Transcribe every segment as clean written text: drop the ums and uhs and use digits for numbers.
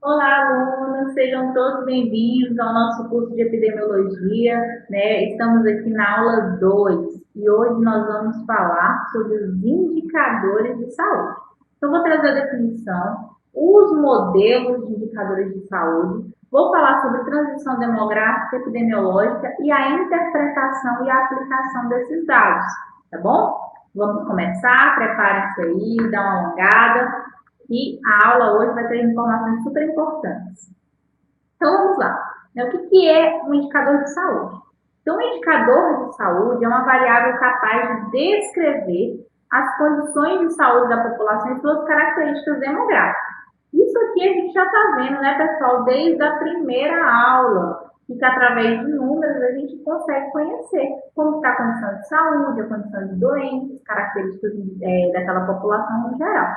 Olá, alunos, sejam todos bem-vindos ao nosso curso de epidemiologia, né? Estamos aqui na aula 2 e hoje nós vamos falar sobre os indicadores de saúde. Então, vou trazer a definição, os modelos de indicadores de saúde, vou falar sobre transição demográfica, epidemiológica e a interpretação e a aplicação desses dados, tá bom? Vamos começar, preparem-se aí, dá uma alongada. E a aula hoje vai ter informações super importantes. Então vamos lá. O que é um indicador de saúde? Então, um indicador de saúde é uma variável capaz de descrever as condições de saúde da população e suas características demográficas. Isso aqui a gente já está vendo, né, pessoal, desde a primeira aula, que através de números a gente consegue conhecer como está a condição de saúde, a condição de doenças, características daquela população no geral.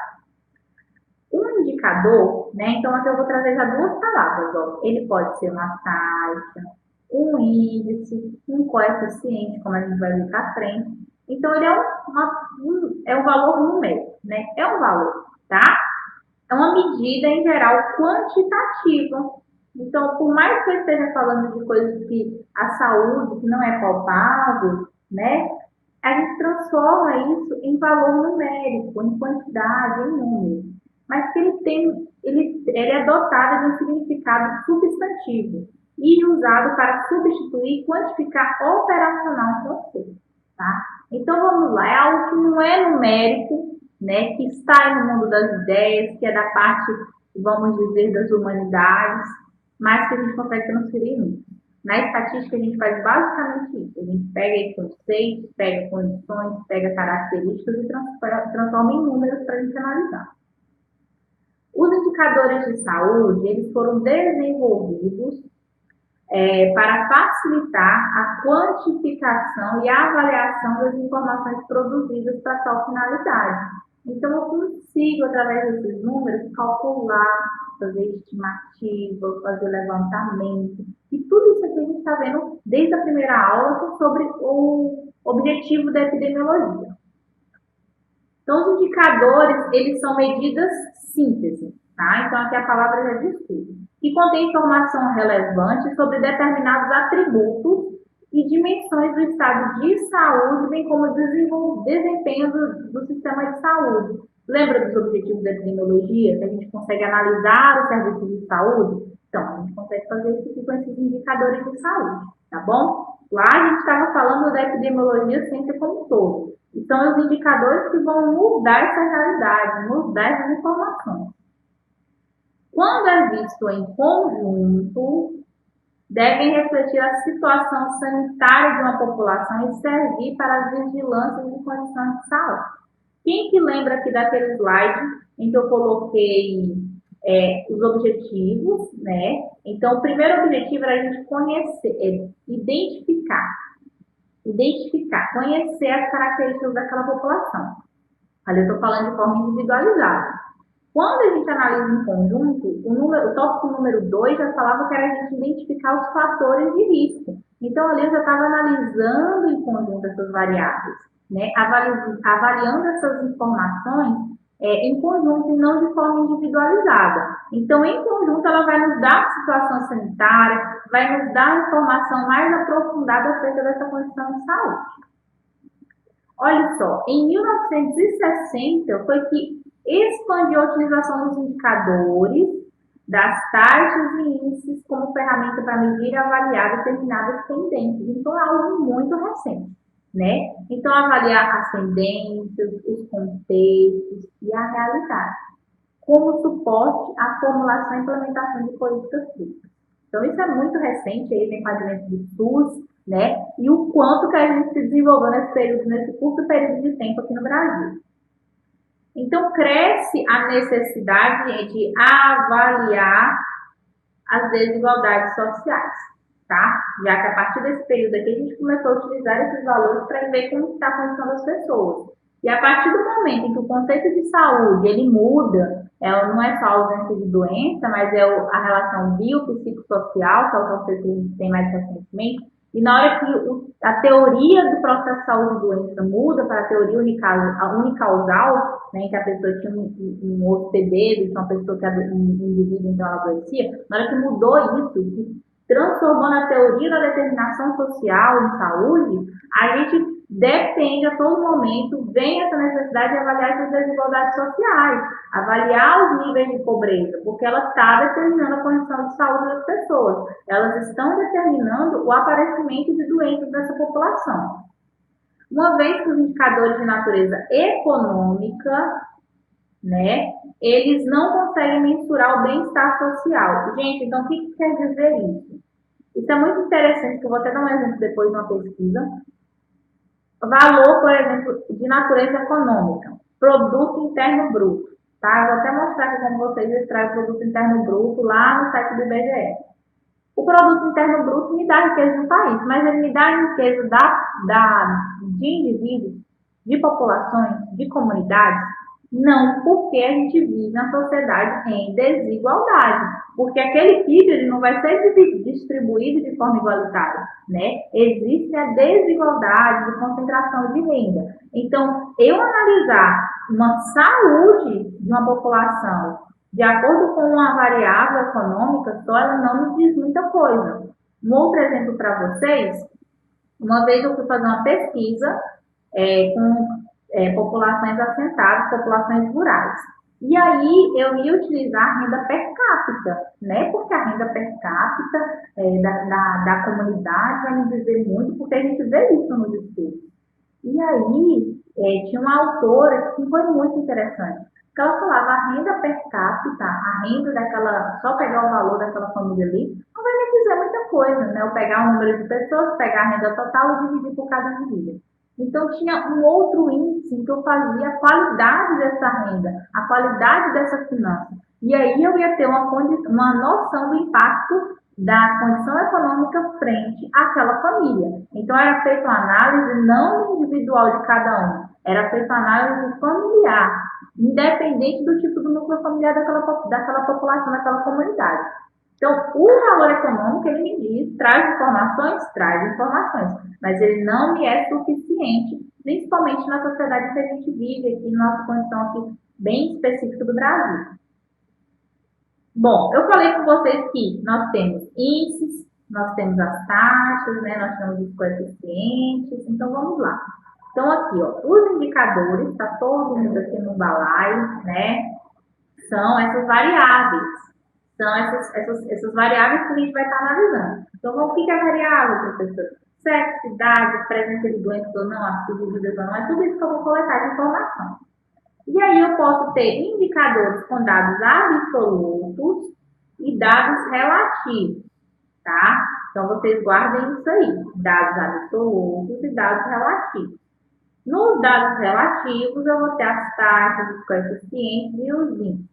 Um indicador, né? Então aqui eu vou trazer já duas palavras, ó. Ele pode ser uma taxa, um índice, um coeficiente, como a gente vai ver para frente. Então ele é um valor numérico, né? É um valor, tá? É uma medida em geral quantitativa. Então, por mais que eu esteja falando de coisas que a saúde que não é palpável, né? A gente transforma isso em valor numérico, em quantidade, em número, mas que ele é dotado de um significado substantivo e usado para substituir e quantificar operacional um conceito, tá? Então vamos lá, é algo que não é numérico, né, que está aí no mundo das ideias, que é da parte, vamos dizer, das humanidades, mas que a gente consegue transferir muito. Na estatística, a gente faz basicamente isso. A gente pega conceitos, pega condições, pega características e transforma em números para a gente analisar. Os indicadores de saúde, eles foram desenvolvidos para facilitar a quantificação e a avaliação das informações produzidas para tal finalidade. Então, eu consigo, através desses números, calcular, fazer estimativa, fazer levantamento. E tudo isso aqui a gente está vendo desde a primeira aula sobre o objetivo da epidemiologia. Então, os indicadores, eles são medidas síntese, tá? Então, aqui a palavra já diz tudo. Que contém informação relevante sobre determinados atributos e dimensões do estado de saúde, bem como o desempenho do sistema de saúde. Lembra dos objetivos da epidemiologia? Que a gente consegue analisar os serviços de saúde? Então, a gente consegue fazer isso aqui com esses indicadores de saúde, tá bom? Lá a gente estava falando da epidemiologia ciência como um todo. E são os indicadores que vão mudar essa realidade, mudar essas informações. Quando é visto em conjunto, devem refletir a situação sanitária de uma população e servir para as vigilâncias de condições de saúde. Quem que lembra aqui daquele slide em que eu coloquei os objetivos, né? Então, o primeiro objetivo era a gente conhecer, identificar, conhecer as características daquela população. Ali eu estou falando de forma individualizada. Quando a gente analisa em conjunto, o tópico número 2 já falava que era a gente identificar os fatores de risco. Então, ali eu já estava analisando em conjunto essas variáveis, né? Avaliando essas informações em conjunto e não de forma individualizada. Então, em conjunto, ela vai nos dar a situação sanitária, vai nos dar a informação mais aprofundada acerca dessa condição de saúde. Olha só, em 1960 foi que expandiu a utilização dos indicadores, das taxas e índices como ferramenta para medir e avaliar determinadas tendências. Então, é algo muito recente, né? Então, avaliar as tendências, os contextos e a realidade, como suporte à formulação e implementação de políticas públicas. Então, isso é muito recente, aí vem com o advento do SUS, né? E o quanto que a gente se desenvolveu nesse curto período de tempo aqui no Brasil. Então, cresce a necessidade de avaliar as desigualdades sociais, tá? Já que a partir desse período aqui a gente começou a utilizar esses valores para ver como está a condição das pessoas. E a partir do momento em que o conceito de saúde ele muda, não é só a ausência de doença, mas é a relação biopsicossocial, que é o conceito que a gente tem mais recentemente, e na hora que a teoria do processo de saúde e doença muda para a teoria unicausal, né, que a pessoa tinha um hospedeiro, tinha uma pessoa que um indivíduo, então ela adoecia, na hora que mudou isso, que transformou na teoria da determinação social em saúde, a gente depende a todo momento, vem essa necessidade de avaliar essas desigualdades sociais, avaliar os níveis de pobreza, porque ela está determinando a condição de saúde das pessoas, elas estão determinando o aparecimento de doenças dessa população. Uma vez que os indicadores de natureza econômica, né, eles não conseguem mensurar o bem-estar social. Gente, então o que quer dizer isso? Isso é muito interessante, que eu vou até dar um exemplo depois de uma pesquisa. Valor, por exemplo, de natureza econômica, produto interno bruto. Tá? Eu vou até mostrar aqui como vocês extraem o produto interno bruto lá no site do IBGE. O produto interno bruto me dá a riqueza do país, mas ele me dá a riqueza de indivíduos, de populações, de comunidades? Não, porque a gente vive na sociedade em desigualdade. Porque aquele PIB ele não vai ser distribuído de forma igualitária, né? Existe a desigualdade de concentração de renda. Então, eu analisar uma saúde de uma população de acordo com uma variável econômica só, ela não me diz muita coisa. Um outro exemplo para vocês, uma vez eu fui fazer uma pesquisa com populações assentadas, populações rurais. E aí eu ia utilizar a renda per capita, né? Porque a renda per capita da comunidade vai me dizer muito, porque a gente vê isso nos estudos. E aí tinha uma autora que foi muito interessante. Porque ela falava a renda per capita, a renda daquela, só pegar o valor daquela família ali, não vai me dizer muita coisa, né? Eu pegar o número de pessoas, pegar a renda total e dividir por cada indivíduo. Então, tinha um outro índice em que eu fazia a qualidade dessa renda, a qualidade dessa finança. E aí eu ia ter uma noção do impacto da condição econômica frente àquela família. Então, era feita uma análise não individual de cada um, era feita uma análise familiar, independente do tipo do núcleo familiar daquela população, daquela comunidade. Então, o valor econômico, ele me diz, traz informações, mas ele não me é suficiente, principalmente na sociedade que a gente vive aqui, na nossa condição aqui bem específica do Brasil. Bom, eu falei com vocês que nós temos índices, nós temos as taxas, né, nós temos os coeficientes, então vamos lá. Então aqui, ó, os indicadores, está todo mundo aqui no balaio, né, são essas variáveis. São essas variáveis que a gente vai estar analisando. Então, o que é variável, professor? Sexo, idade, presença de doenças ou não, atitudes de vida ou não, é tudo isso que eu vou coletar de informação. E aí eu posso ter indicadores com dados absolutos e dados relativos, tá? Então, vocês guardem isso aí, dados absolutos e dados relativos. Nos dados relativos, eu vou ter as taxas, os coeficientes e os índices.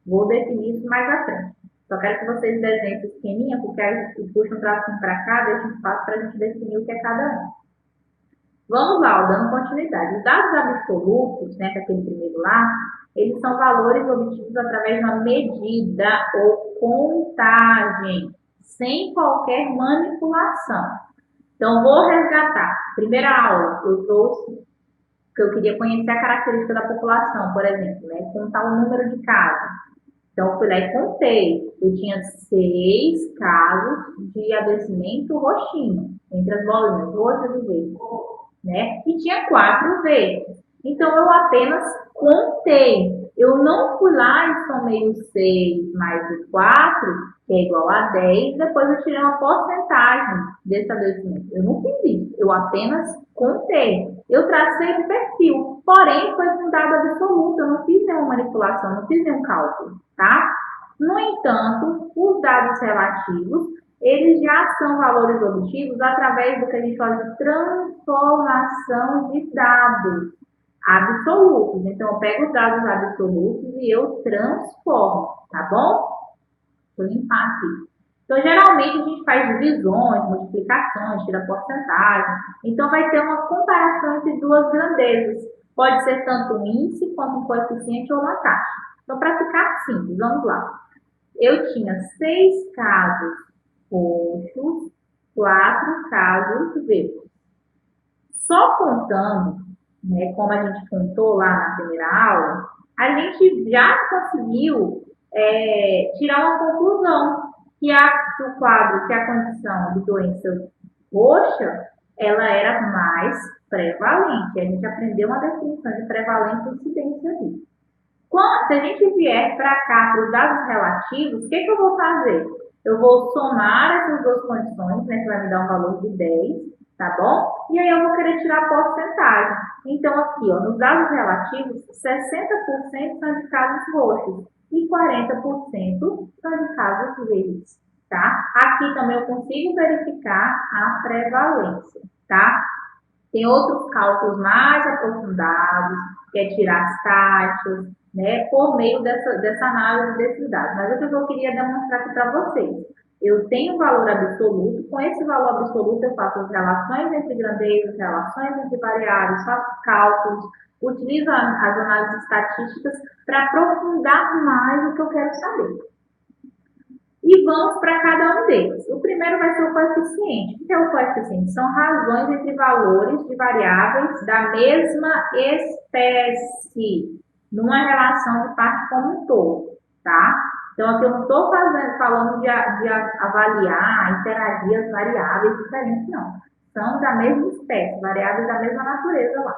Vou definir isso mais à frente. Só quero que vocês desenhem esse esqueminha, porque aí puxa um tracinho para cá, deixa um espaço para a gente definir o que é cada um. Vamos lá, dando continuidade. Os dados absolutos, né, que é aquele primeiro lá, eles são valores obtidos através de uma medida ou contagem, sem qualquer manipulação. Então, vou resgatar. Primeira aula, eu trouxe que eu queria conhecer a característica da população, por exemplo, né, contar o número de casos. Então, eu fui lá e contei. Eu tinha 6 casos de adoecimento roxinho, entre as bolinhas roxas e verdes, né? E tinha 4 verdes. Então, eu apenas contei. Eu não fui lá e somei os 6 mais os 4, que é igual a 10, depois eu tirei uma porcentagem desse adoecimento. Eu não fiz isso. Eu apenas contei. Eu tracei um perfil, porém foi com dado absoluto. Eu não fiz nenhuma manipulação, não fiz nenhum cálculo, tá? No entanto, os dados relativos, eles já são valores obtidos através do que a gente fala de transformação de dados absolutos. Então, eu pego os dados absolutos e eu transformo, tá bom? Vou limpar aqui. Então, geralmente, a gente faz divisões, multiplicações, tira porcentagem. Então, vai ter uma comparação entre duas grandezas. Pode ser tanto um índice, quanto um coeficiente ou uma taxa. Então, para ficar simples, vamos lá. Eu tinha 6 casos roxos, 4 casos verdes. Só contando, né, como a gente contou lá na primeira aula, a gente já conseguiu tirar uma conclusão que o quadro, que a condição de doença roxa, ela era mais prevalente. A gente aprendeu uma definição de prevalência e incidência ali. Se a gente vier para cá, para os dados relativos, o que eu vou fazer? Eu vou somar essas duas condições, né, que vai me dar um valor de 10, tá bom? E aí eu vou querer tirar a porcentagem. Então, aqui, ó, nos dados relativos, 60% são de casos roxos e 40% são de casos verdes, tá? Aqui também eu consigo verificar a prevalência, tá? Tem outros cálculos mais aprofundados, que é tirar as taxas, né, por meio dessa análise desses dados. Mas o que eu queria demonstrar aqui para vocês? Eu tenho um valor absoluto, com esse valor absoluto eu faço as relações entre grandezas, relações entre variáveis, faço cálculos, utilizo as análises estatísticas para aprofundar mais o que eu quero saber. E vamos para cada um deles. O primeiro vai ser o coeficiente. O que é o coeficiente? São razões entre valores de variáveis da mesma espécie, numa relação de parte como um todo, tá? Então, aqui eu não estou falando de avaliar, interagir as variáveis diferentes, não. São da mesma espécie, variáveis da mesma natureza lá.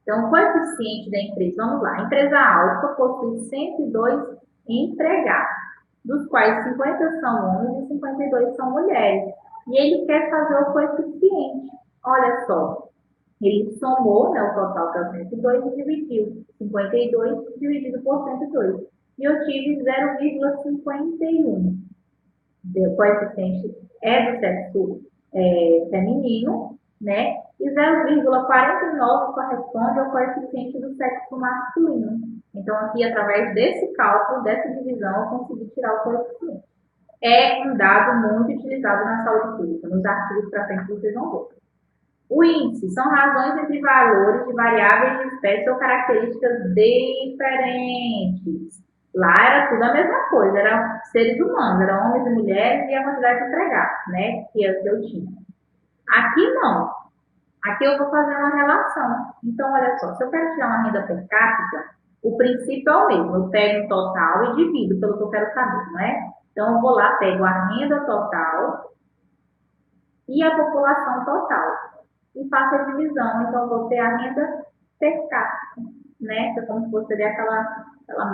Então, o coeficiente da empresa, vamos lá. A empresa Alfa possui 102 empregados, dos quais 50 são homens e 52 são mulheres. E ele quer fazer o coeficiente. Olha só, ele somou, né, o total que é o 102 e dividiu 52 dividido por 102. E eu tive 0,51. O coeficiente é do sexo feminino, né? E 0,49 corresponde ao coeficiente do sexo masculino. Então, aqui, através desse cálculo, dessa divisão, eu consegui tirar o coeficiente. É um dado muito utilizado na saúde pública. Nos artigos para frente vocês vão ver. O índice são razões entre valores de variáveis de espécie ou características diferentes. Lá era tudo a mesma coisa, eram seres humanos, eram homens e mulheres e a quantidade de empregados, né, que eu tinha. Aqui não. Aqui eu vou fazer uma relação. Então, olha só, se eu quero tirar uma renda per capita, o princípio é o mesmo. Eu pego o total e divido pelo que eu quero saber, não é? Então, eu vou lá, pego a renda total e a população total. E faço a divisão. Então, eu vou ter a renda per capita, né? Que é como se fosse aquela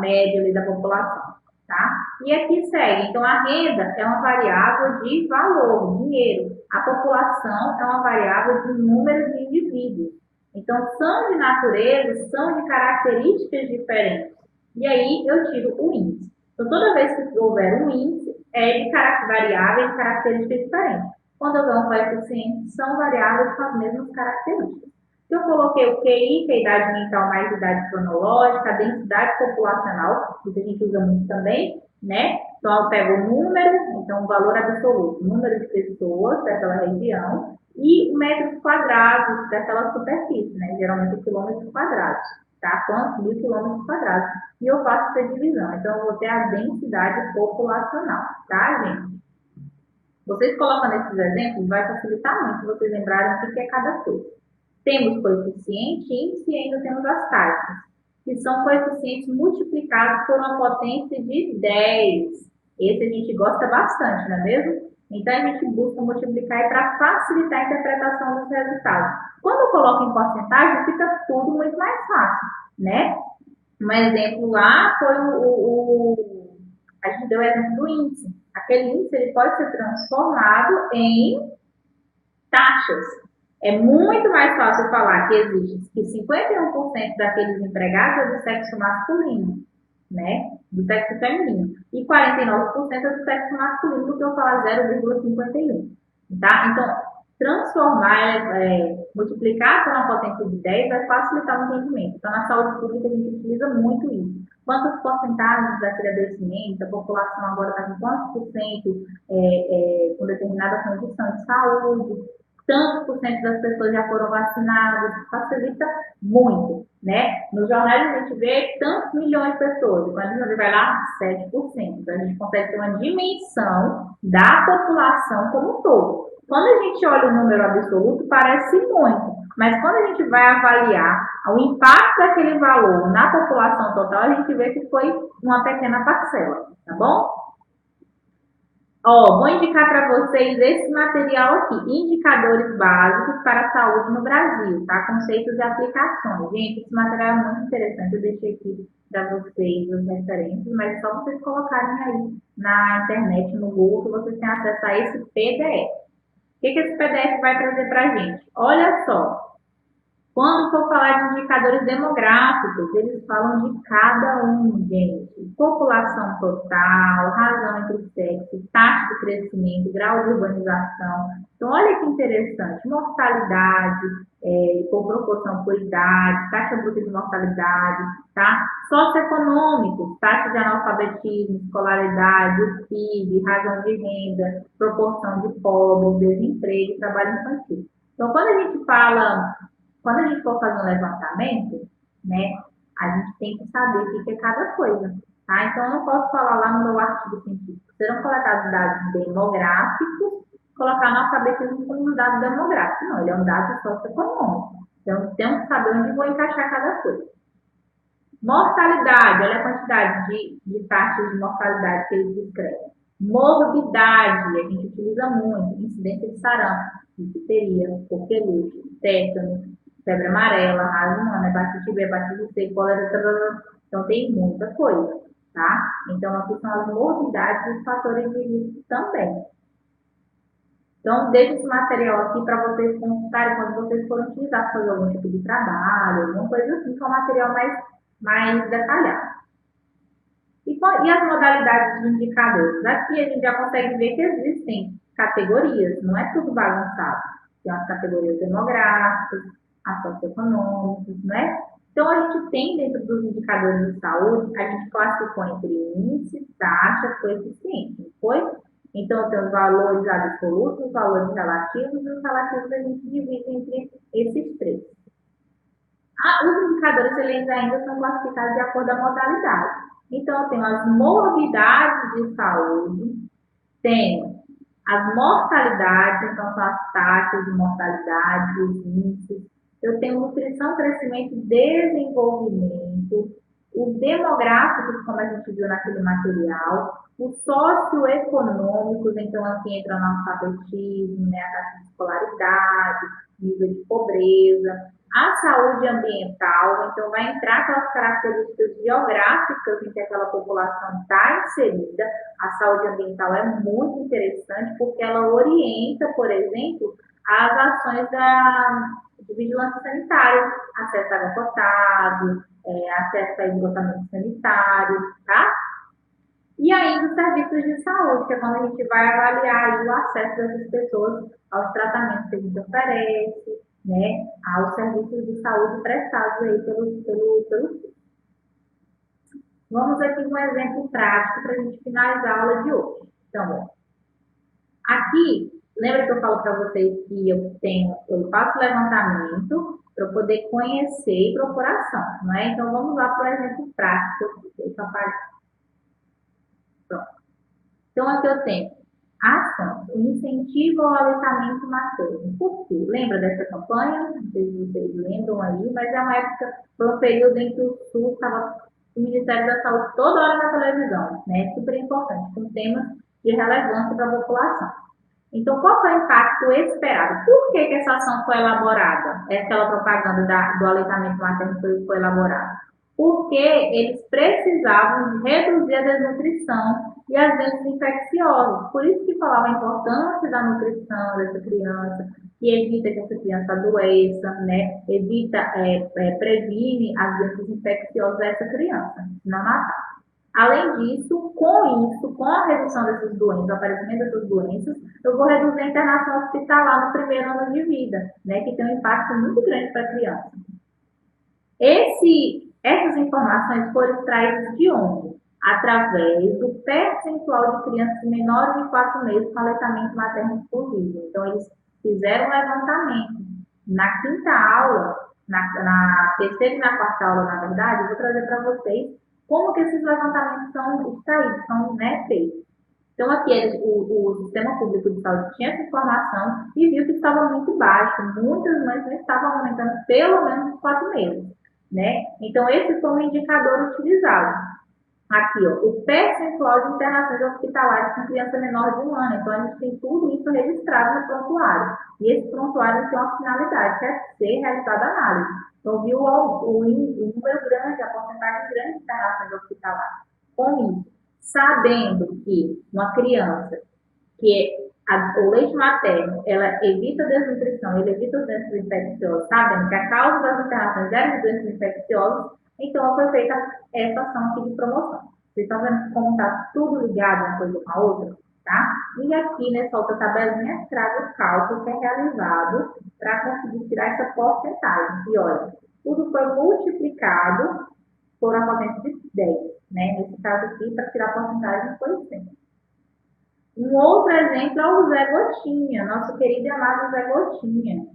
média ali da população, tá? E aqui segue. Então, a renda é uma variável de valor, dinheiro. A população é uma variável de número de indivíduos. Então, são de natureza, são de características diferentes. E aí, eu tiro o índice. Então, toda vez que houver um índice, é de variável de características diferentes. Quando houver um coeficiente, são variáveis com as mesmas características. Eu coloquei o QI, que é a idade mental mais idade cronológica, a densidade populacional, que a gente usa muito também, né? Então, eu pego o número, então o valor absoluto, o número de pessoas daquela região, e metros quadrados daquela superfície, né? Geralmente quilômetros quadrados, tá? Quantos? 1.000 quilômetros quadrados. E eu faço essa divisão. Então, eu vou ter a densidade populacional, tá, gente? Vocês colocando esses exemplos, vai facilitar muito vocês lembrarem o que é cada coisa. Temos coeficiente, índice e ainda temos as taxas, que são coeficientes multiplicados por uma potência de 10. Esse a gente gosta bastante, não é mesmo? Então, a gente busca multiplicar para facilitar a interpretação dos resultados. Quando eu coloco em porcentagem, fica tudo muito mais fácil, né? Um exemplo lá foi a gente deu o exemplo do índice. Aquele índice ele pode ser transformado em taxas. É muito mais fácil falar que existe que 51% daqueles empregados é do sexo masculino, né? Do sexo feminino. E 49% é do sexo masculino, do que eu falar 0,51. Tá? Então, transformar, multiplicar por uma potência de 10 vai facilitar o entendimento. Então, na saúde pública, a gente utiliza muito isso. Quantas porcentagens daquele adoecimento, a população agora está com quantos por cento com determinada condição de saúde, tantos por cento das pessoas já foram vacinadas, facilita muito, né? Nos jornais a gente vê tantos milhões de pessoas, e quando a gente vai lá, 7%. Então, a gente consegue ter uma dimensão da população como um todo. Quando a gente olha o número absoluto, parece muito, Mas quando a gente vai avaliar o impacto daquele valor na população total, a gente vê que foi uma pequena parcela, tá bom? Ó, vou indicar para vocês esse material aqui, Indicadores Básicos para a Saúde no Brasil, tá? Conceitos e aplicações. Gente, esse material é muito interessante, eu deixei aqui para vocês as referências, mas é só vocês colocarem aí na internet, no Google, que vocês têm acesso a esse PDF. O que esse PDF vai trazer para a gente? Olha só, quando for falar de indicadores demográficos, eles falam de cada um, gente. População total, razão entre sexos, taxa de crescimento, grau de urbanização. Então, olha que interessante. Mortalidade, por proporção por idade, taxa bruta de mortalidade, tá? Socioeconômicos, taxa de analfabetismo, escolaridade, o PIB, razão de renda, proporção de pobres, desemprego e trabalho infantil. Então, quando a gente for fazer um levantamento, né, a gente tem que saber o que é cada coisa, tá? Então, eu não posso falar lá no meu artigo científico, serão coletados dados demográficos, colocar no alfabetismo como um dado demográfico. Não, ele é um dado socioeconômico. Então, temos que saber onde vou encaixar cada coisa. Mortalidade, olha a quantidade de taxas de mortalidade que eles descrevem. Morbidade, a gente utiliza muito, incidência de sarampo, difteria, coqueluche, tétano, febre amarela, raiva humana, hepatite B, hepatite C, cólera, então tem muita coisa, tá? Então aqui são as morbidades e os fatores de risco também. Então, deixo esse material aqui para vocês consultarem quando vocês forem utilizar para fazer algum tipo de trabalho, alguma coisa assim, que é um material mais detalhado. E as modalidades de indicadores? Aqui a gente já consegue ver que existem categorias, não é tudo bagunçado. Tem as categorias demográficas, as socioeconômicas, não é? Então, a gente tem dentro dos indicadores de saúde, a gente classificou entre índice, taxa, coeficiente, não foi? Então, tem os valores absolutos, os valores relativos, e os relativos a gente divide entre esses três. Os indicadores eles ainda são classificados de acordo com a modalidade. Então, eu tenho as morbidades de saúde, tenho as mortalidades, então são as taxas de mortalidade, os índices. Eu tenho nutrição, crescimento e desenvolvimento, os demográficos, como a gente viu naquele material, os socioeconômicos, então aqui entra o analfabetismo, né, a taxa de escolaridade, nível de pobreza, a saúde ambiental, então vai entrar aquelas características geográficas em que aquela população está inserida. A saúde ambiental é muito interessante porque ela orienta, por exemplo, as ações de vigilância sanitária, acesso à água potável, acesso a esgotamento sanitário, tá? E ainda os serviços de saúde, que é quando a gente vai avaliar o acesso dessas pessoas aos tratamentos que a gente oferece, né, aos serviços de saúde prestados aí pelo. Vamos aqui um exemplo prático para a gente finalizar a aula de hoje. Então, aqui, lembra que eu falo para vocês que eu faço levantamento para poder conhecer e procuração, não é? Então, vamos lá para o exemplo prático. Deixa eu apagar. Pronto. Então, aqui eu tenho ações, o incentivo ao aleitamento materno. Por quê? Lembra dessa campanha? Não sei se vocês lembram aí, mas é uma época, foi um período em que o SUS estava, o Ministério da Saúde toda hora na televisão, né? Super importante, com temas de relevância para a população. Então, qual foi o impacto esperado? Por que essa ação foi elaborada? Aquela propaganda do aleitamento materno foi elaborada? Porque eles precisavam reduzir a desnutrição e as doenças infecciosas. Por isso que falava a importância da nutrição dessa criança, que evita que essa criança adoeça, né? Previne as doenças infecciosas dessa criança, não matar. Além disso, com a redução dessas doenças, o aparecimento dessas doenças, eu vou reduzir a internação hospitalar no primeiro ano de vida, né? Que tem um impacto muito grande para a criança. Essas informações foram extraídas de onde? Através do percentual de crianças menores de 4 meses com aleitamento materno exclusivo. Então, eles fizeram um levantamento. Na quinta aula, na terceira e na quarta aula, na verdade, eu vou trazer para vocês como que esses levantamentos são extraídos, são, né, feitos. Então, aqui o Sistema Público de Saúde tinha essa informação e viu que estava muito baixo. Muitas mães não estavam aumentando pelo menos os 4 meses, né? Então, esse foi um indicador utilizado. Aqui, ó, o percentual de internações hospitalares com criança menor de 1 ano. Então, a gente tem tudo isso registrado no prontuário. E esse prontuário tem uma finalidade, que é ser realizada a análise. Então, viu o número grande, a porcentagem grande de internações hospitalares. Com isso, sabendo que uma criança que o leite materno, ela evita a desnutrição, ele evita as doenças infecciosas, sabendo que a causa das internações era de doenças infecciosas, então foi feita essa ação aqui de promoção. Vocês estão vendo como está tudo ligado uma coisa com a outra? Tá? E aqui nessa outra tabelinha traz o cálculo que é realizado para conseguir tirar essa porcentagem. E olha, tudo foi multiplicado por uma potência de 10, né? Nesse caso aqui, para tirar a porcentagem, foi 100. Um outro exemplo é o Zé Gotinha, nosso querido e amado Zé Gotinha.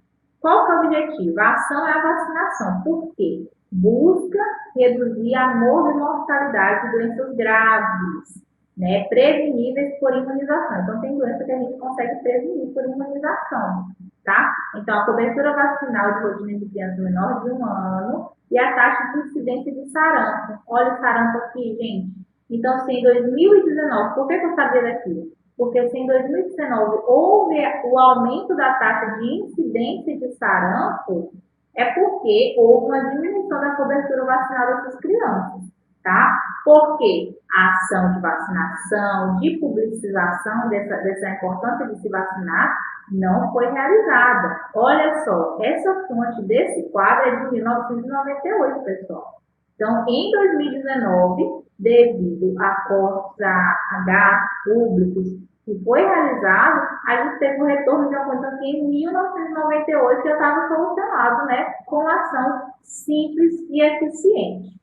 Qual que é o objetivo? A ação é a vacinação. Por quê? Busca reduzir a mortalidade de doenças graves, né? Preveníveis por imunização. Então, tem doença que a gente consegue prevenir por imunização, tá? Então, a cobertura vacinal de rotina de criança menor de 1 ano e a taxa de incidência de sarampo. Olha o sarampo aqui, gente. Então, se em 2019, por que eu sabia daquilo? Porque se em 2019 houve o aumento da taxa de incidência de sarampo, é porque houve uma diminuição da cobertura vacinal dessas crianças, tá? Porque a ação de vacinação, de publicização dessa importância de se vacinar, não foi realizada. Olha só, essa fonte desse quadro é de 1998, pessoal. Então, em 2019, devido a cortes a gastos públicos que foi realizado, a gente teve um retorno de uma condição que em 1998 já estava solucionado, né, com ação simples e eficiente.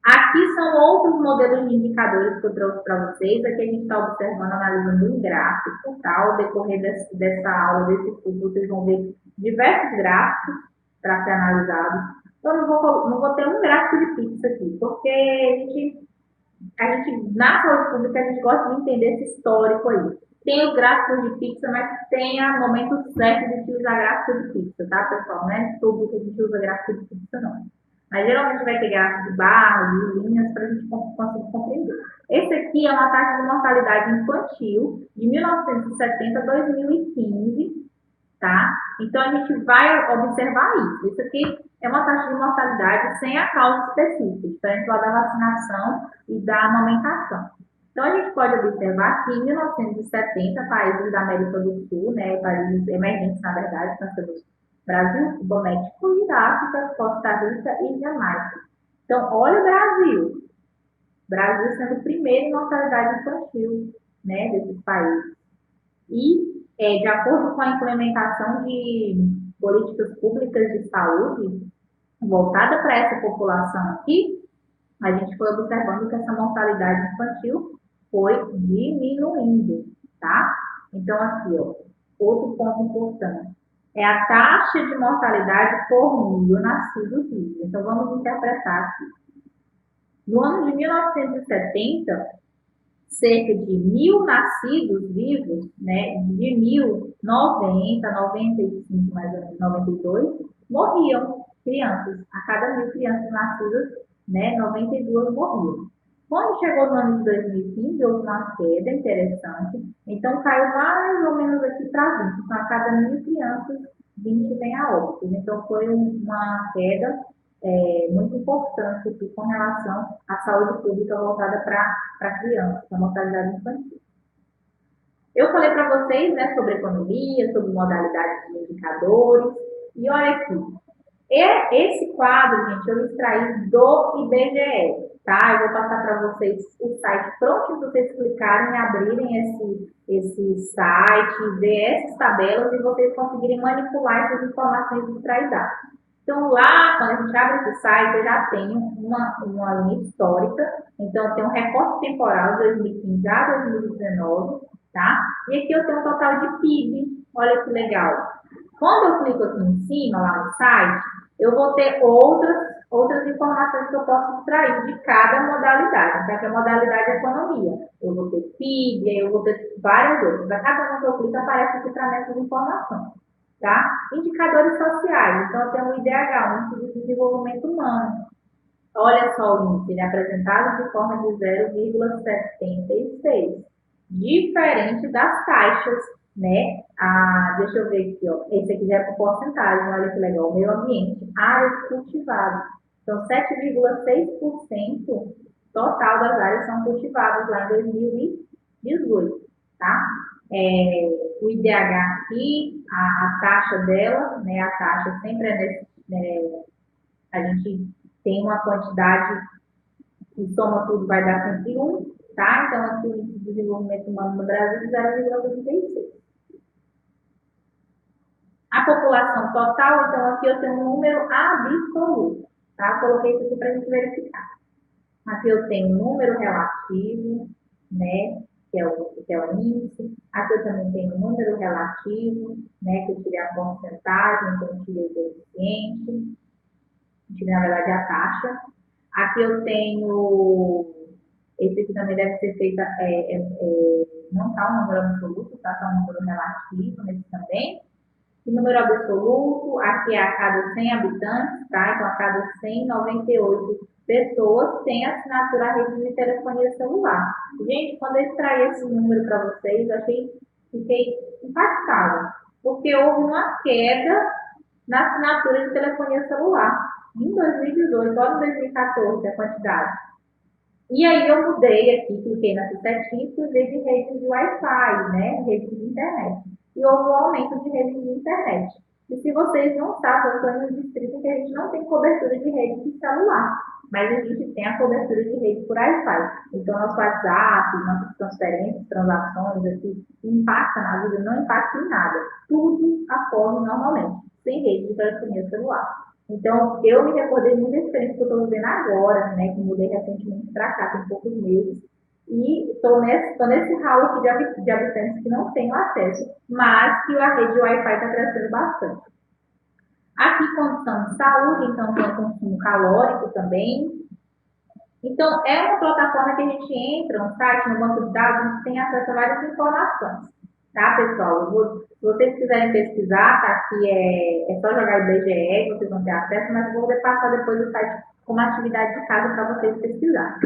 Aqui são outros modelos de indicadores que eu trouxe para vocês. Aqui a gente está observando, analisando um gráfico, tá? Ao decorrer dessa aula, desse curso, vocês vão ver diversos gráficos para ser analisados. Então, não vou ter um gráfico de pizza aqui, porque a gente, na saúde pública, a gente gosta de entender esse histórico aí. Tem os gráficos de pizza, mas tem o momento certo de utilizar gráfico de pizza, tá, pessoal? Não é tudo que a gente usa gráfico de pizza, não. Mas geralmente vai ter gráfico de barras, de linhas, para a gente conseguir compreender. Esse aqui é uma taxa de mortalidade infantil de 1970 a 2015, tá? Então, a gente vai observar isso. Isso aqui é uma taxa de mortalidade sem a causa específica, diferente lá da vacinação e da amamentação. Então, a gente pode observar que em 1970, países da América do Sul, né, países emergentes, na verdade, nós temos Brasil, Cuba, México e da África, Costa Rica e Jamaica. Então, olha o Brasil. Brasil sendo o primeiro em mortalidade infantil, né, desses países. E, de acordo com a implementação de políticas públicas de saúde voltada para essa população aqui, a gente foi observando que essa mortalidade infantil foi diminuindo, tá? Então, aqui, ó, outro ponto importante é a taxa de mortalidade por 1.000 nascidos vivos. Então, vamos interpretar aqui. No ano de 1970, cerca de 1.000 nascidos vivos, né, de 1.000, 90, 95, mais ou menos, 92, morriam crianças. A cada 1.000 crianças nascidas, né, 92 morriam. Quando chegou no ano de 2015, houve uma queda interessante, então caiu mais ou menos aqui para 20. Então, a cada 1.000 crianças, 20 vem a óbito. Então, foi uma queda muito importante aqui com relação à saúde pública voltada para crianças, para a mortalidade infantil. Eu falei para vocês, né, sobre economia, sobre modalidades de indicadores, e olha aqui, esse quadro, gente, eu extraí do IBGE, tá? Eu vou passar para vocês o site pronto para vocês clicarem e abrirem esse site, ver essas tabelas e vocês conseguirem manipular essas informações extraídas. Então, lá, quando a gente abre esse site, eu já tenho uma linha histórica. Então, tem um recorte temporal de 2015 a 2019, tá? E aqui eu tenho um total de PIB. Olha que legal. Quando eu clico aqui em cima, lá no site, eu vou ter outras outras informações que eu posso extrair de cada modalidade. Então, aqui a modalidade é economia. Eu vou ter PIB, eu vou ter várias outras. A cada uma que eu clico aparece aqui para mim essas informações. Tá? Indicadores sociais. Então, eu tenho o IDH, o Índice de Desenvolvimento Humano. Olha só o índice, ele é apresentado de forma de 0,76, diferente das taxas, né? Deixa eu ver aqui, ó. Esse aqui já é por porcentagem, olha que legal. Meio ambiente, áreas cultivadas. Então, 7,6% total das áreas são cultivadas lá em 2018, tá? O IDH aqui, a taxa dela, né? A taxa sempre é nesse, a gente tem uma quantidade que soma tudo vai dar sempre 1, tá? Então, aqui o índice de desenvolvimento humano no Brasil é 0,36. A população total, então, aqui eu tenho um número absoluto, tá? Coloquei isso aqui para a gente verificar. Aqui eu tenho um número relativo, né? Que é o índice. Aqui eu também tenho um número relativo, né? Que eu tirei a porcentagem, então eu tirei o coeficiente, tirei, na verdade, a taxa. Aqui eu tenho, esse aqui também deve ser feito, não está um número absoluto, está um número relativo nesse também. O número absoluto, aqui é a cada 100 habitantes, tá? Então, a cada 100, 98 pessoas têm assinatura à rede de telefonia celular. Gente, quando eu extraí esse número para vocês, eu fiquei impactada, porque houve uma queda na assinatura de telefonia celular. Em 2018, olha em 2014 a quantidade. E aí eu mudei aqui, cliquei nessa setinha e fui ver de redes de Wi-Fi, né? Redes de internet. E houve um aumento de redes de internet. E se vocês não sabem, eu estou em um distrito em que a gente não tem cobertura de rede de celular, mas a gente tem a cobertura de rede por Wi-Fi. Então, nosso WhatsApp, nossas transferências, transações, aqui, impacta na vida, não impacta em nada. Tudo ocorre normalmente, sem rede de telefonia celular. Então, eu me recordei muito da experiência que eu estou vivendo agora, né, que mudei recentemente para cá, tem poucos meses, e estou nesse ralo aqui de habitantes que não têm acesso, mas que a rede Wi-Fi está crescendo bastante. Aqui, condição de saúde, então tem o consumo calórico também. Então, é uma plataforma que a gente entra, um site, no banco de dados, a gente tem acesso a várias informações. Tá, pessoal? Se vocês quiserem pesquisar, tá aqui, é só jogar IBGE, vocês vão ter acesso, mas eu vou passar depois o site como atividade de casa para vocês pesquisarem.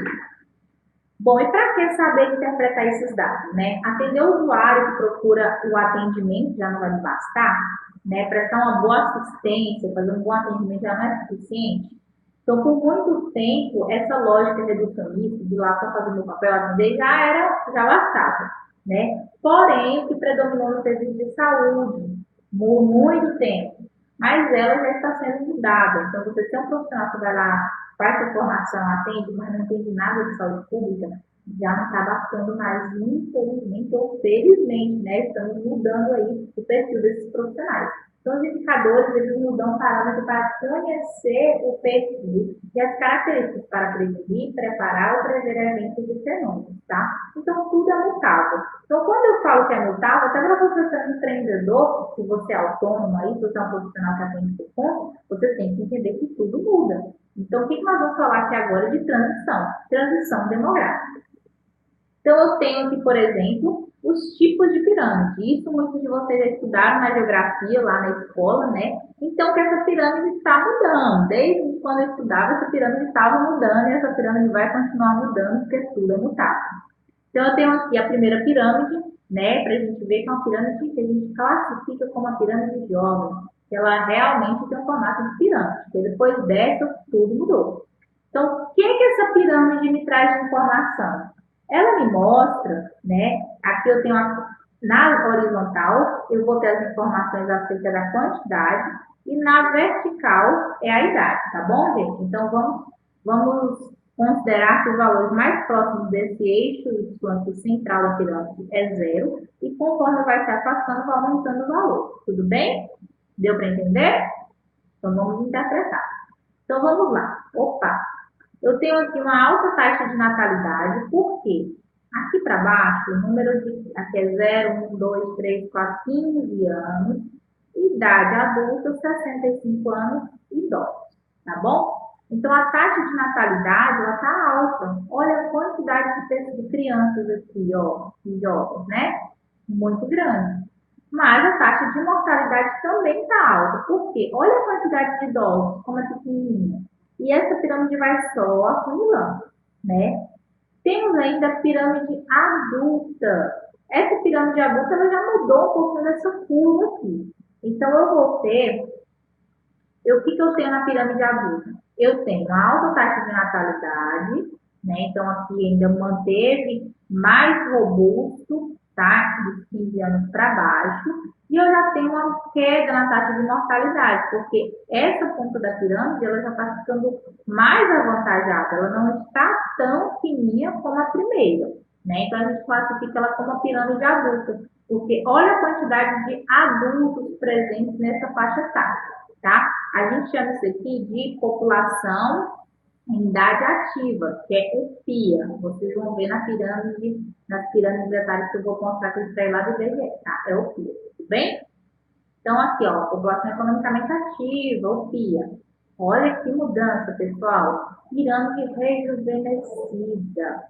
Bom, e para que saber interpretar esses dados, né? Atender o usuário que procura o atendimento já não vai me bastar, né? Prestar uma boa assistência, fazer um bom atendimento já não é suficiente. Então, por muito tempo, essa lógica reducionista de lá só fazer meu papel, atender, já bastava, né? Porém, o que predominou no serviço de saúde, por muito tempo, mas ela já está sendo mudada. Então, você ser um profissional que vai lá, faz sua formação, atende, mas não entende nada de saúde pública, já não está bastando mais, infelizmente ou felizmente, né? Estamos mudando aí o perfil desses profissionais. Então, os indicadores, eles mudam parâmetro para conhecer o perfil e as características para prevenir, preparar ou prever eventos e fenômenos, tá? Então, tudo é mutável. Então, quando eu falo que é mutável, até para você ser um empreendedor, se você é autônomo aí, se você é um profissional que atende por conta, você tem que entender que tudo muda. Então, o que nós vamos falar aqui agora de transição demográfica. Então, eu tenho aqui, por exemplo, os tipos de pirâmide. Isso muitos de vocês já estudaram na geografia, lá na escola, né? Então, que essa pirâmide está mudando. Desde quando eu estudava, essa pirâmide estava mudando e essa pirâmide vai continuar mudando, porque tudo é mutável. Então, eu tenho aqui a primeira pirâmide, né? Para a gente ver que é uma pirâmide que a gente classifica como a pirâmide jovem. Que ela realmente tem um formato de pirâmide. Porque depois dessa, tudo mudou. Então, o que essa pirâmide me traz de informação? Ela me mostra, né? Aqui eu tenho na horizontal, eu vou ter as informações acerca da quantidade e na vertical é a idade, tá bom, gente? Então, vamos considerar que os valores mais próximos desse eixo Y central da pirâmide é 0 e conforme vai se afastando, vai aumentando o valor. Tudo bem? Deu para entender? Então, vamos interpretar. Então, vamos lá. Opa! Eu tenho aqui uma alta taxa de natalidade, por quê? Aqui para baixo, o número aqui é 0, 1, 2, 3, 4, 15 anos, idade adulta, 65 anos, idosos, tá bom? Então, a taxa de natalidade, ela está alta. Olha a quantidade de crianças aqui, ó, de jovens, né? Muito grande. Mas a taxa de mortalidade também está alta. Por quê? Olha a quantidade de idosos, como é pequenininha. E essa pirâmide vai só afunilando, né? Temos ainda a pirâmide adulta. Essa pirâmide adulta ela já mudou um pouquinho dessa curva aqui. Então, eu vou ter o que eu tenho na pirâmide adulta? Eu tenho a alta taxa de natalidade, né? Então, aqui ainda manteve mais robusto, tá? Dos 15 anos para baixo. E eu já tenho uma queda na taxa de mortalidade, porque essa ponta da pirâmide, ela já está ficando mais avantajada. Ela não está tão fininha como a primeira, né? Então, a gente classifica ela como uma pirâmide adulta, porque olha a quantidade de adultos presentes nessa faixa etária, tá? A gente chama isso aqui de população em idade ativa, que é o PIA. Vocês vão ver na pirâmide, nas pirâmides etárias que eu vou mostrar que eu extraí lá do IBGE, tá? É o PIA, tudo bem? Então, aqui, ó, população economicamente ativa, o PIA. Olha que mudança, pessoal. Pirâmide rejuvenescida.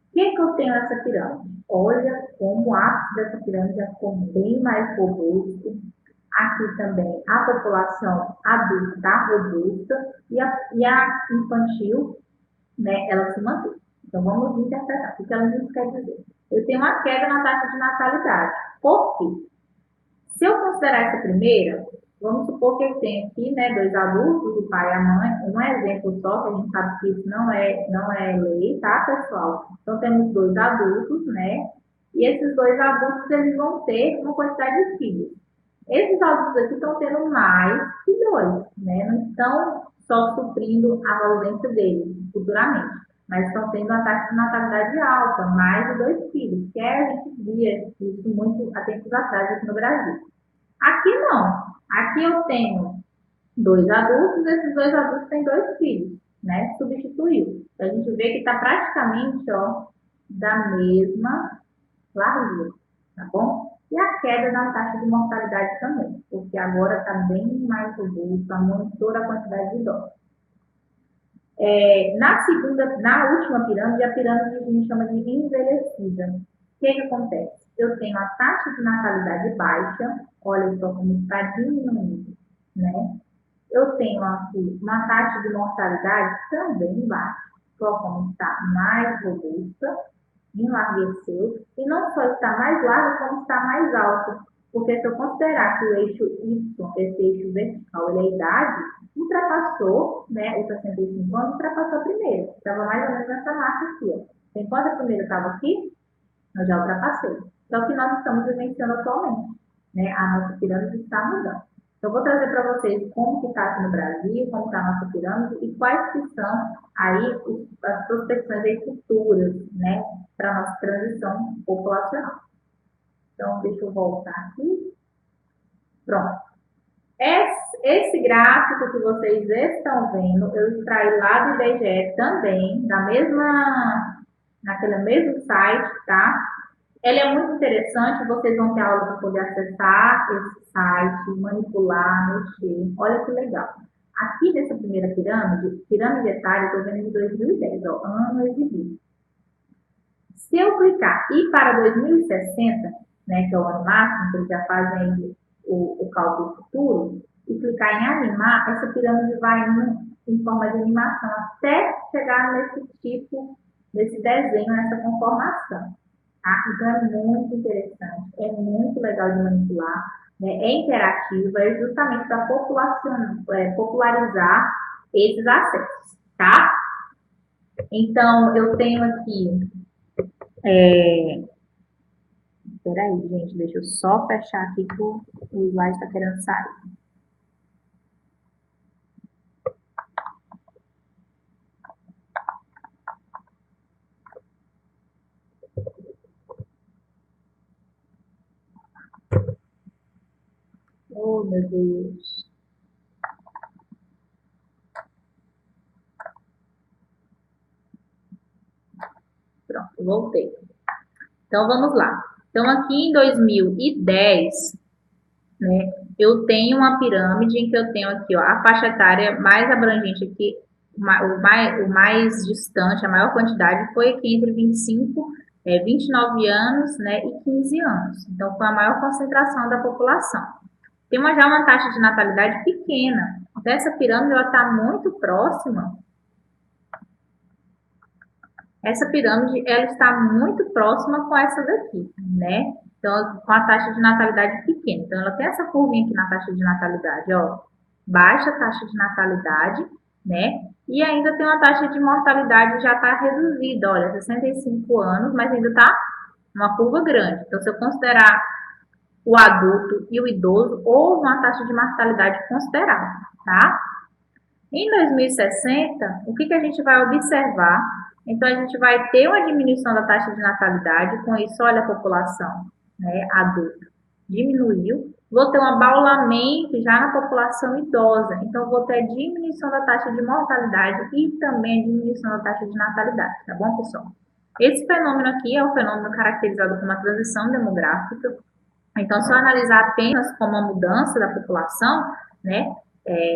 O que eu tenho nessa pirâmide? Olha como o ápice dessa pirâmide já ficou bem mais robusto. Aqui também a população adulta está robusta e a infantil, né, ela se mantém. Então, vamos interpretar. O que ela nos quer dizer? Eu tenho uma queda na taxa de natalidade. Por quê? Se eu considerar essa primeira, vamos supor que eu tenho aqui, né, dois adultos, o pai e a mãe, um exemplo só, que a gente sabe que isso não é lei, tá, pessoal? Então, temos dois adultos, né, e esses dois adultos, eles vão ter uma quantidade de filhos. Esses adultos aqui estão tendo mais que dois, né, não estão só suprindo a ausência deles futuramente, mas estão tendo uma taxa de natalidade alta, mais de dois filhos, que a gente via isso muito há tempos atrás aqui no Brasil. Aqui não. Aqui eu tenho dois adultos, esses dois adultos têm dois filhos, né? Substituiu. Então, a gente vê que está praticamente, ó, da mesma largura, tá bom? E a queda na taxa de mortalidade também, porque agora está bem mais robusta, monitora a quantidade de idosos. Na última pirâmide, a pirâmide a gente chama de envelhecida. O que acontece? Eu tenho a taxa de natalidade baixa, olha só como está diminuindo, né? Eu tenho aqui uma taxa de mortalidade também baixa, só como está mais robusta, enlargueceu, e não só está mais larga, como está mais alta. Porque se eu considerar que o eixo Y, esse eixo vertical, ele é a idade, ultrapassou, né, os 65 anos, ultrapassou a primeira. Estava mais ou menos nessa marca aqui, ó. Enquanto a primeira estava aqui, eu já ultrapassei. Só que nós estamos vivenciando atualmente, né? A nossa pirâmide está mudando. Então, eu vou trazer para vocês como que está aqui no Brasil, como está a nossa pirâmide e quais que são aí as prospecções aí futuras, né, para a nossa transição populacional. Então, deixa eu voltar aqui. Pronto. Esse gráfico que vocês estão vendo, eu extraí lá do IBGE também, naquele mesmo site, tá? Ela é muito interessante, vocês vão ter aula para poder acessar esse site, manipular, mexer. Olha que legal. Aqui nessa primeira pirâmide etária, eu estou vendo de 2010, ó, ano exibido. Se eu clicar e ir para 2060, né, que é o ano máximo, que eles já fazem aí o cálculo futuro, e clicar em animar, essa pirâmide vai indo em forma de animação até chegar nesse desenho, nessa conformação. Tá? Então é muito interessante, é muito legal de manipular, né? É interativa, é justamente para popularizar esses acessos, tá? Então, eu tenho aqui. Peraí, gente, deixa eu só fechar aqui que o slide está querendo sair. Oh, meu Deus. Pronto, voltei. Então, vamos lá. Então, aqui em 2010, né, eu tenho uma pirâmide em que eu tenho aqui, ó, a faixa etária mais abrangente aqui o mais distante, a maior quantidade foi aqui entre 29 anos, né, e 15 anos. Então, foi a maior concentração da população. Tem já uma taxa de natalidade pequena. Então, essa pirâmide está muito próxima. Essa pirâmide ela está muito próxima com essa daqui, né? Então, com a taxa de natalidade pequena. Então, ela tem essa curvinha aqui na taxa de natalidade, ó. Baixa taxa de natalidade, né? E ainda tem uma taxa de mortalidade já está reduzida, olha, 65 anos, mas ainda está uma curva grande. Então, se eu considerar o adulto e o idoso, houve uma taxa de mortalidade considerável, tá? Em 2060, o que a gente vai observar? Então, a gente vai ter uma diminuição da taxa de natalidade, com isso, olha a população, né, adulta diminuiu. Vou ter um abaulamento já na população idosa, então vou ter diminuição da taxa de mortalidade e também a diminuição da taxa de natalidade, tá bom, pessoal? Esse fenômeno aqui é um fenômeno caracterizado por uma transição demográfica. Então, se eu analisar apenas como uma mudança da população, né,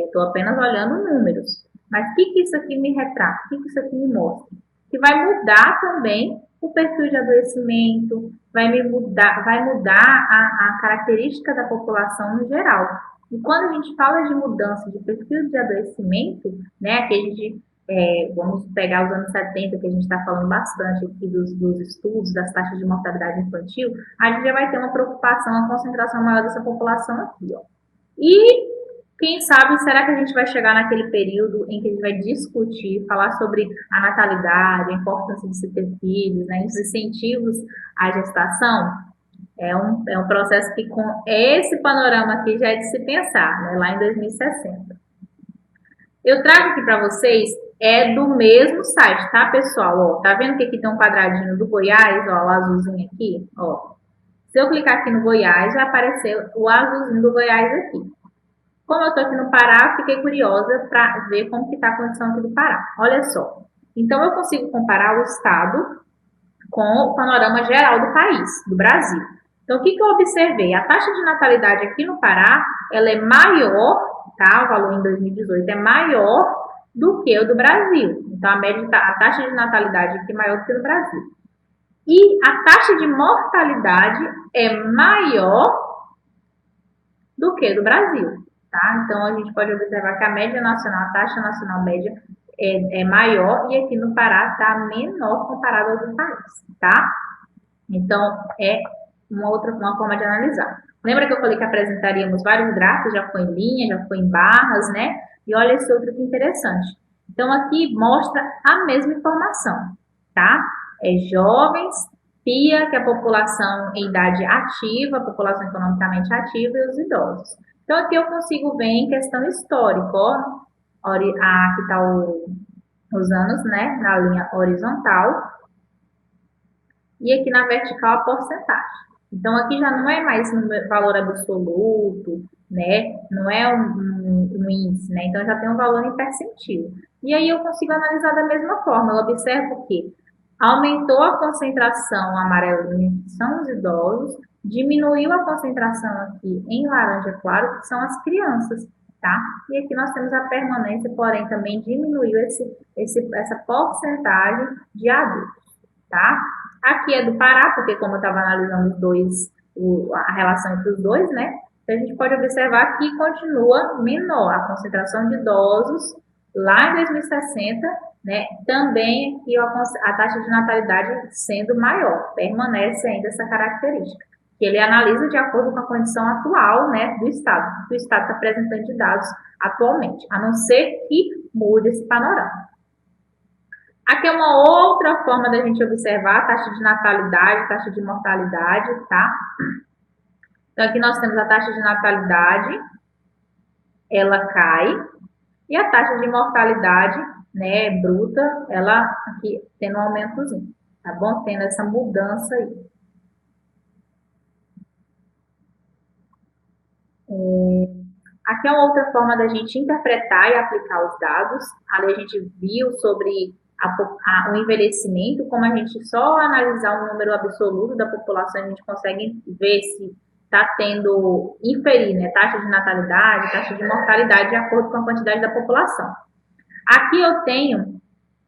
estou apenas olhando números. Mas o que isso aqui me retrata? O que isso aqui me mostra? Que vai mudar também o perfil de adoecimento, vai mudar a característica da população no geral. E quando a gente fala de mudança de perfil de adoecimento, né, que a gente vamos pegar os anos 70, que a gente está falando bastante aqui dos estudos, das taxas de mortalidade infantil, a gente já vai ter uma preocupação, uma concentração maior dessa população aqui, ó. E quem sabe, será que a gente vai chegar naquele período em que a gente vai discutir, falar sobre a natalidade, a importância de se ter filhos, né, os incentivos à gestação? É um processo que, com esse panorama aqui, já é de se pensar, né, lá em 2060. Eu trago aqui para vocês, do mesmo site, tá, pessoal? Ó, tá vendo que aqui tem um quadradinho do Goiás, ó, o azulzinho aqui, ó. Se eu clicar aqui no Goiás, vai aparecer o azulzinho do Goiás aqui. Como eu tô aqui no Pará, fiquei curiosa para ver como que tá a condição aqui do Pará. Olha só. Então, eu consigo comparar o estado com o panorama geral do país, do Brasil. Então, o que eu observei? A taxa de natalidade aqui no Pará, ela é maior, tá? O valor em 2018 é maior do que o do Brasil. Então, a taxa de natalidade aqui é maior do que no Brasil. E a taxa de mortalidade é maior do que do Brasil, tá? Então, a gente pode observar que a média nacional, a taxa nacional média é maior e aqui no Pará está menor comparado ao do país, tá? Então, é uma forma de analisar. Lembra que eu falei que apresentaríamos vários gráficos, já foi em linha, já foi em barras, né? E olha esse outro que interessante. Então, aqui mostra a mesma informação, tá? Jovens, PIA, que é a população em idade ativa, a população economicamente ativa, e os idosos. Então, aqui eu consigo ver em questão histórica, ó, aqui está os anos, né, na linha horizontal, e aqui na vertical a porcentagem. Então, aqui já não é mais um valor absoluto, né? Não é um índice, né? Então, já tem um valor em percentil. E aí eu consigo analisar da mesma forma. Eu observo que aumentou a concentração amarelinha, que são os idosos, diminuiu a concentração aqui em laranja claro, que são as crianças, tá? E aqui nós temos a permanência, porém também diminuiu essa porcentagem de adultos, tá? Aqui é do Pará, porque como eu estava analisando os dois, a relação entre os dois, né? Então, a gente pode observar que continua menor a concentração de idosos lá em 2060, né? Também aqui a taxa de natalidade sendo maior, permanece ainda essa característica. Que ele analisa de acordo com a condição atual, né, do Estado, que o Estado está apresentando de dados atualmente, a não ser que mude esse panorama. Aqui é uma outra forma da gente observar a taxa de natalidade, taxa de mortalidade, tá? Então, aqui nós temos a taxa de natalidade, ela cai, e a taxa de mortalidade, né, bruta, ela aqui tendo um aumentozinho, tá bom? Tendo essa mudança aí. Aqui é uma outra forma da gente interpretar e aplicar os dados. Ali a gente viu sobre o envelhecimento, como a gente só analisar um número absoluto da população, a gente consegue ver se está tendo, inferir, né, taxa de natalidade, taxa de mortalidade de acordo com a quantidade da população. Aqui eu tenho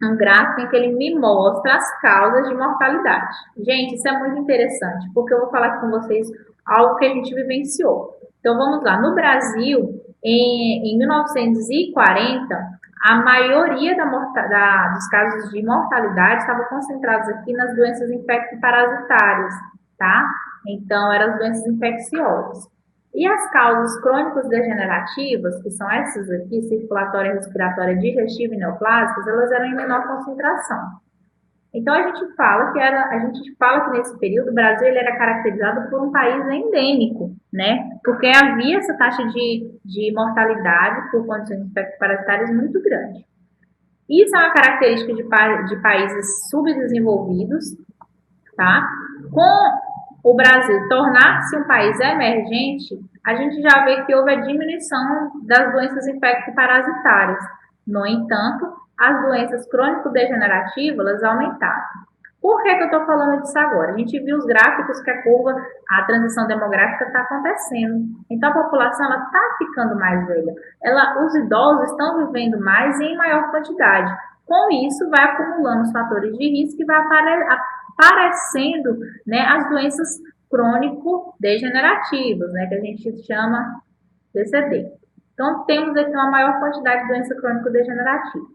um gráfico em que ele me mostra as causas de mortalidade. Gente, isso é muito interessante, porque eu vou falar com vocês algo que a gente vivenciou. Então vamos lá, no Brasil, em 1940, a maioria dos casos de mortalidade estavam concentrados aqui nas doenças infecto-parasitárias, tá? Então, eram as doenças infecciosas. E as causas crônicas degenerativas, que são essas aqui, circulatória, respiratória, digestiva e neoplásicas, elas eram em menor concentração. Então a gente fala que nesse período o Brasil ele era caracterizado por um país endêmico, né? Porque havia essa taxa de mortalidade por condições infecto-parasitárias muito grande. Isso é uma característica de países subdesenvolvidos, tá? Com o Brasil tornar-se um país emergente, a gente já vê que houve a diminuição das doenças infecto-parasitárias. No entanto, as doenças crônico-degenerativas elas aumentaram. Por que eu estou falando disso agora? A gente viu os gráficos que a transição demográfica está acontecendo. Então, a população está ficando mais velha. Os idosos estão vivendo mais e em maior quantidade. Com isso, vai acumulando os fatores de risco e vai aparecendo, né, as doenças crônico-degenerativas, né, que a gente chama DCD. Então, temos aqui uma maior quantidade de doença crônico-degenerativa.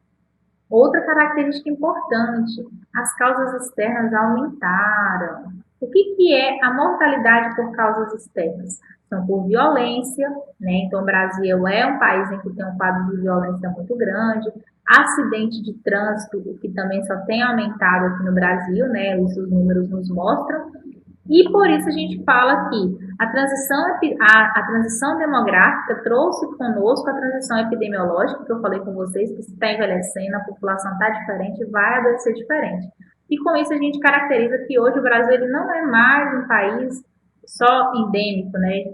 Outra característica importante, as causas externas aumentaram. O que é a mortalidade por causas externas? São por violência, né? Então, o Brasil é um país em que tem um quadro de violência muito grande, acidente de trânsito, que também só tem aumentado aqui no Brasil, né? Isso os números nos mostram. E por isso a gente fala que a transição demográfica trouxe conosco a transição epidemiológica, que eu falei com vocês, que se está envelhecendo, a população está diferente, vai adoecer diferente. E com isso a gente caracteriza que hoje o Brasil ele não é mais um país só endêmico, né,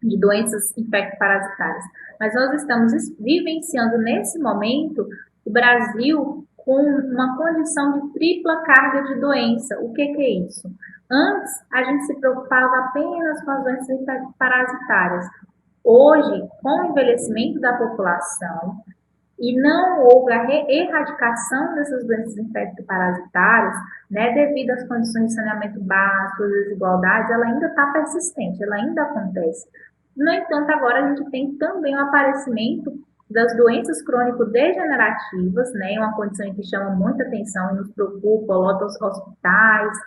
de doenças infecto-parasitárias. Mas nós estamos vivenciando nesse momento o Brasil com uma condição de tripla carga de doença. O que é isso? Antes, a gente se preocupava apenas com as doenças parasitárias. Hoje, com o envelhecimento da população, e não houve a erradicação dessas doenças infecto-parasitárias, né, devido às condições de saneamento básico, às desigualdades, ela ainda está persistente, ela ainda acontece. No entanto, agora a gente tem também o aparecimento das doenças crônico-degenerativas, né, uma condição que chama muita atenção e nos preocupa, lota os hospitais,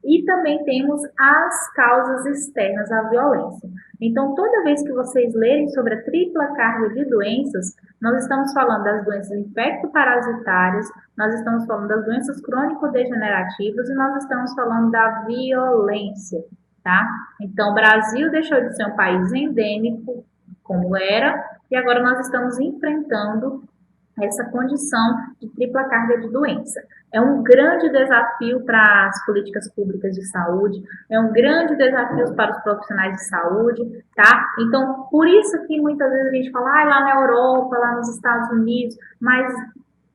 e também temos as causas externas à violência. Então, toda vez que vocês lerem sobre a tripla carga de doenças, nós estamos falando das doenças infecto-parasitárias, nós estamos falando das doenças crônico-degenerativas e nós estamos falando da violência, tá? Então, o Brasil deixou de ser um país endêmico, como era, e agora nós estamos enfrentando essa condição de tripla carga de doença. É um grande desafio para as políticas públicas de saúde, é um grande desafio para os profissionais de saúde, tá? Então, por isso que muitas vezes a gente fala, lá na Europa, lá nos Estados Unidos, mas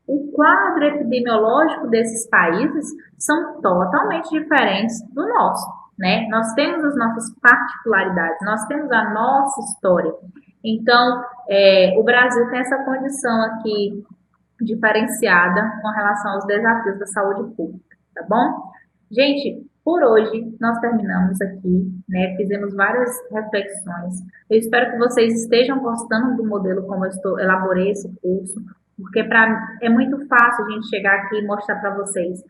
o quadro epidemiológico desses países são totalmente diferentes do nosso, né? Nós temos as nossas particularidades, nós temos a nossa história. Então, o Brasil tem essa condição aqui diferenciada com relação aos desafios da saúde pública, tá bom? Gente, por hoje nós terminamos aqui, né? Fizemos várias reflexões. Eu espero que vocês estejam gostando do modelo como eu elaborei esse curso, porque é muito fácil a gente chegar aqui e mostrar para vocês.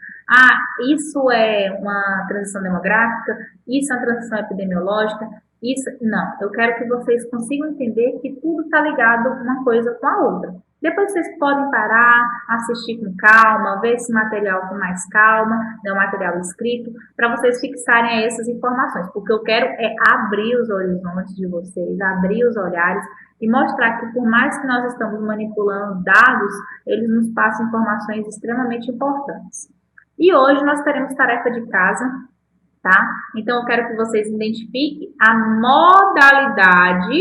Isso é uma transição demográfica, isso é uma transição epidemiológica, isso, não, eu quero que vocês consigam entender que tudo está ligado uma coisa com a outra. Depois vocês podem parar, assistir com calma, ver esse material com mais calma, né, o material escrito, para vocês fixarem essas informações, porque eu quero abrir os horizontes de vocês, abrir os olhares e mostrar que por mais que nós estamos manipulando dados, eles nos passam informações extremamente importantes. E hoje nós teremos tarefa de casa, tá? Então, eu quero que vocês identifiquem a modalidade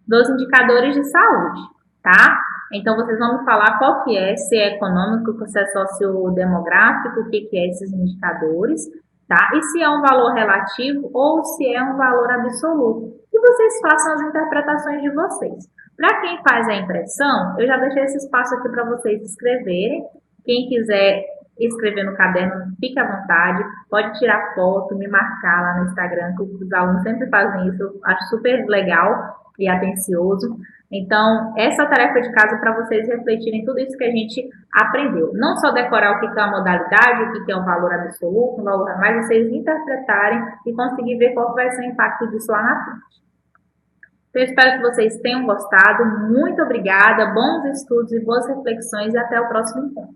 dos indicadores de saúde, tá? Então, vocês vão me falar qual que é, se é econômico, se é sociodemográfico, o que é esses indicadores. tá? E se é um valor relativo ou se é um valor absoluto. E vocês façam as interpretações de vocês. Para quem faz a impressão, eu já deixei esse espaço aqui para vocês escreverem. Quem quiser escrever no caderno, fique à vontade. Pode tirar foto, me marcar lá no Instagram, que os alunos sempre fazem isso. Eu acho super legal e atencioso. Então, essa tarefa de casa para vocês refletirem tudo isso que a gente aprendeu. Não só decorar o que é a modalidade, o que é um valor absoluto, um valor, mas vocês interpretarem e conseguir ver qual vai ser o impacto disso lá na frente. Então, eu espero que vocês tenham gostado. Muito obrigada, bons estudos e boas reflexões e até o próximo encontro.